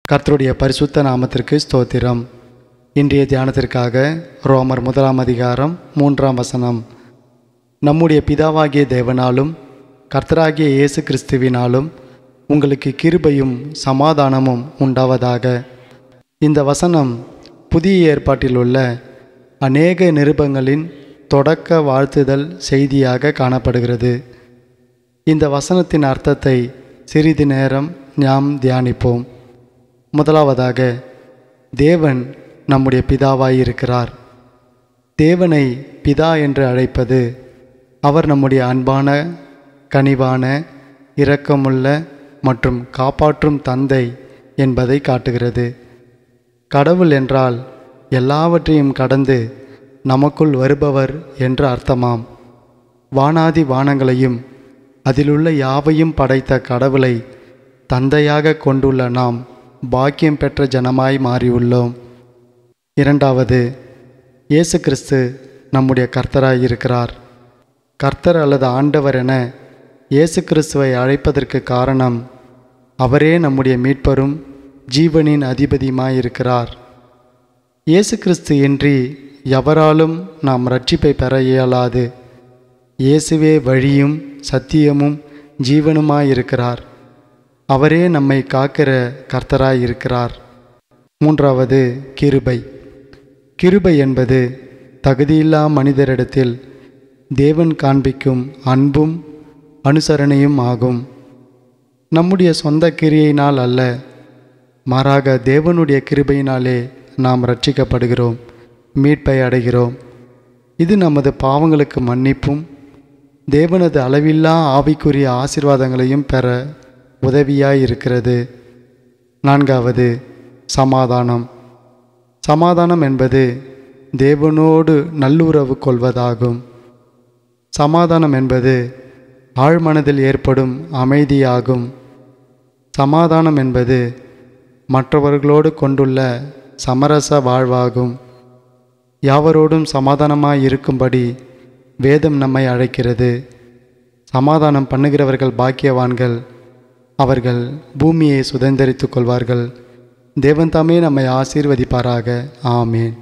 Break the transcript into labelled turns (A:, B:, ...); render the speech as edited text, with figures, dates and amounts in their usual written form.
A: கர்த்தருடைய பரிசுத்த நாமத்திற்கு ஸ்தோத்திரம். இன்றைய தியானத்திற்காக ரோமர் 1 அதிகாரம் 3 வசனம். நம்முடைய பிதாவாகிய தேவனாலும் கர்த்தராகிய இயேசு கிறிஸ்துவினாலும் உங்களுக்கு கிருபையும் சமாதானமும் உண்டாவதாக. இந்த வசனம் புதிய ஏற்பாட்டில் உள்ள அநேக நிருபங்களின் தொடக்க வாழ்த்துதல் செய்தியாக காணப்படுகிறது. இந்த வசனத்தின் அர்த்தத்தை சிறிது நேரம் நாம் தியானிப்போம். முதலாவதாக, தேவன் நம்முடைய பிதாவாயிருக்கிறார். தேவனை பிதா என்று அழைப்பது அவர் நம்முடைய அன்பான, கனிவான, இரக்கமுள்ள மற்றும் காப்பாற்றும் தந்தை என்பதை காட்டுகிறது. கடவுள் என்றால் எல்லாவற்றையும் கடந்து நமக்குள் வருபவர் என்று அர்த்தமாம். வானாதி வானங்களையும் அதிலுள்ள யாவையும் படைத்த கடவுளை தந்தையாக கொண்டுள்ள நாம் பாக்கியம் பெற்ற ஜனமாய் மாறியுள்ளோம். இரண்டாவது, இயேசு கிறிஸ்து நம்முடைய கர்த்தராயிருக்கிறார். கர்த்தர் அல்லது ஆண்டவர் என இயேசு கிறிஸ்துவை அழைப்பதற்கு காரணம் அவரே நம்முடைய மீட்பரும் ஜீவனின் அதிபதியுமாயிருக்கிறார். இயேசு கிறிஸ்து இன்றி எவராலும் நாம் இரட்சிப்பை பெற இயலாது. இயேசுவே வழியும் சத்தியமும் ஜீவனுமாயிருக்கிறார். அவரே நம்மை காக்கிற கர்த்தராயிருக்கிறார். மூன்றாவது, கிருபை. கிருபை என்பது தகுதியில்லா மனிதரிடத்தில் தேவன் காண்பிக்கும் அன்பும் அனுசரணையும் ஆகும். நம்முடைய சொந்த கிரியையினால் அல்ல, மாறாக தேவனுடைய கிருபையினாலே நாம் இரட்சிக்கப்படுகிறோம், மீட்பை அடைகிறோம். இது நமது பாவங்களுக்கு மன்னிப்பும் தேவனது அளவில்லா ஆவிக்குரிய ஆசீர்வாதங்களையும் பெற உதவியாயிருக்கிறது. நான்காவது, சமாதானம். சமாதானம் என்பது தேவனோடு நல்லுறவு கொள்வதாகும். சமாதானம் என்பது ஆழ்மனதில் ஏற்படும் அமைதியாகும். சமாதானம் என்பது மற்றவர்களோடு கொண்டுள்ள சமரச வாழ்வாகும். யாவரோடும் சமாதானமாயிருக்கும்படி வேதம் நம்மை அழைக்கிறது. சமாதானம் பண்ணுகிறவர்கள் பாக்கியவான்கள், அவர்கள் பூமியை சுதந்தரித்துக் கொள்வார்கள். தேவன் தாமே நம்மை ஆசீர்வதிப்பாராக. ஆமேன்.